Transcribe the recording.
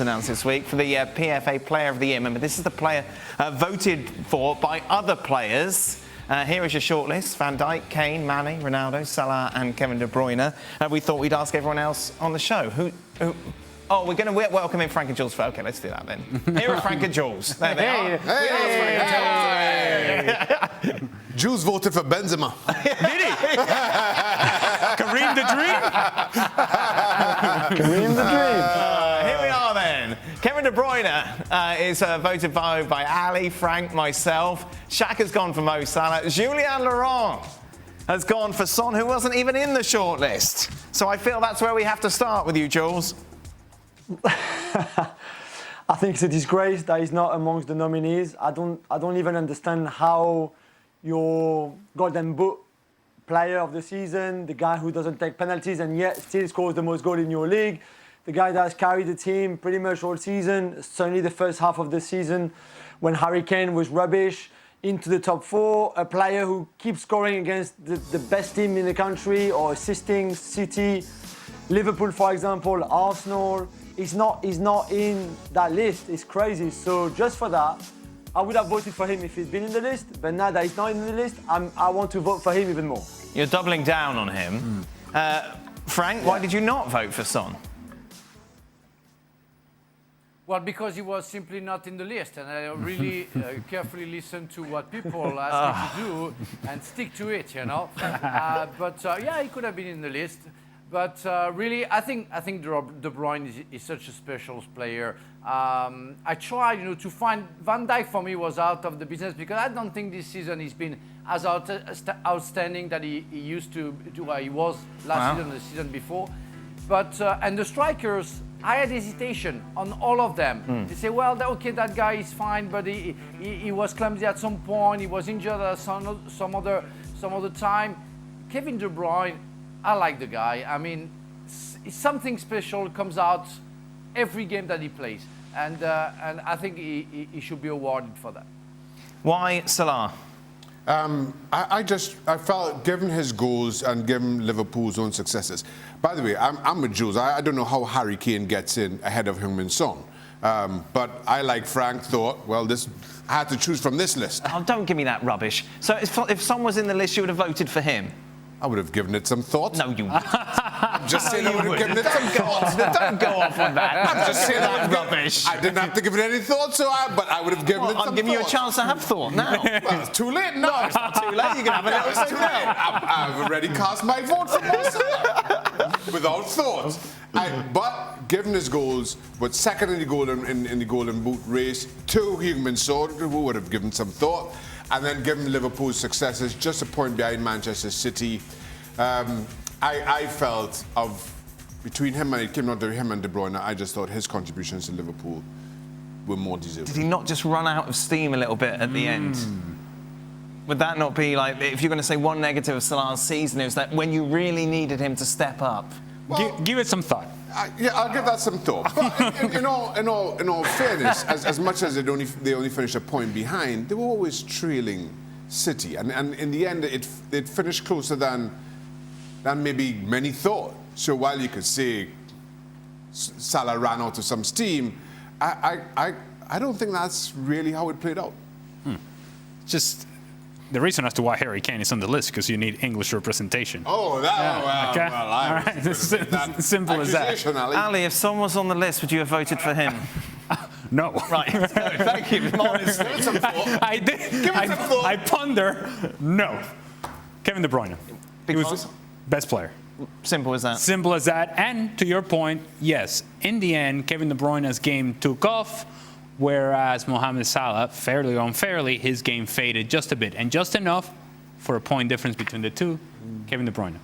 Announced this week for the PFA Player of the Year. Remember, this is the player voted for by other players. Here is your shortlist: Van Dijk, Kane, Mane, Ronaldo, Salah and Kevin De Bruyne. We thought we'd ask everyone else on the show. Oh, we're going to welcome in Frank and Jules. Okay, let's do that then. Here are Frank and Jules. There they are. Hey. Jules voted for Benzema. Did he? Kareem the Dream? Kareem the Dream. Here we are then. Kevin De Bruyne is voted by Ali, Frank, myself. Shaq has gone for Mo Salah. Julien Laurent has gone for Son, who wasn't even in the shortlist. So I feel that's where we have to start with you, Jules. I think it's a disgrace that he's not amongst the nominees. I don't even understand how your Golden Boot player of the season, the guy who doesn't take penalties and yet still scores the most goals in your league, the guy that has carried the team pretty much all season, certainly the first half of the season when Harry Kane was rubbish, into the top four, a player who keeps scoring against the best team in the country or assisting City, Liverpool, for example, Arsenal. He's not in that list. It's crazy. So just for that, I would have voted for him if he'd been in the list. But now that he's not in the list, I want to vote for him even more. You're doubling down on him. Frank, why did you not vote for Son? Well, because he was simply not in the list, and I really carefully listened to what people asked me to do and stick to it, you know. Yeah, he could have been in the list. But really, I think De Bruyne is such a special player. I tried, to find Van Dijk for me was out of the business because I don't think this season he's been as outstanding that he used to he was last season, the season before. But and the strikers, I had hesitation on all of them. They say, well, okay, that guy is fine, but he was clumsy at some point. He was injured at some other time. Kevin De Bruyne, I like the guy. I mean, something special comes out every game that he plays, and I think he should be awarded for that. Why Salah? I felt, given his goals and given Liverpool's own successes. By the way, I'm with Jules. I don't know how Harry Kane gets in ahead of Heung Min Son. But I, like Frank, thought, well, I had to choose from this list. Oh, don't give me that rubbish. So if Son was in the list, you would have voted for him? I would have given it some thought. No, you wouldn't. Just saying I would have given it some thought. Don't go off on that. I'm just saying that rubbish. I didn't have to give it any thought, but I would have given it some thought. I'm giving you a chance to have thought now. Well, it's too late. No, it's not too late. You can have a little it's too late. I've already cast my vote for myself without thought. But given his goals, but second in the Golden Boot race to Heung Min Son, who would have given some thought, and then given Liverpool's successes, just a point behind Manchester City. I felt between him and De Bruyne, I just thought his contributions to Liverpool were more deserving. Did he not just run out of steam a little bit at the end? Would that not be like, if you're going to say one negative of Salah's season, it was that when you really needed him to step up? Well, give it some thought. Yeah, I'll give that some thought. But in all fairness, as much as they only finished a point behind, they were always trailing City, and in the end, it finished closer than maybe many thought. So while you could say Salah ran out of some steam, I don't think that's really how it played out. Just the reason as to why Harry Kane is on the list, because you need English representation. Oh, that. Yeah. Well, Okay. well, all right. Simple as that. Ali, if Son was on the list, would you have voted for him? No. Right. No, thank you. Honestly. Give it some thought. I did. Give it some thought. I ponder. No. Kevin De Bruyne. He was best player. Simple as that. Simple as that. And to your point, yes, in the end, Kevin De Bruyne's game took off, whereas Mohamed Salah, fairly or unfairly, his game faded just a bit, and just enough for a point difference between the two. Kevin De Bruyne.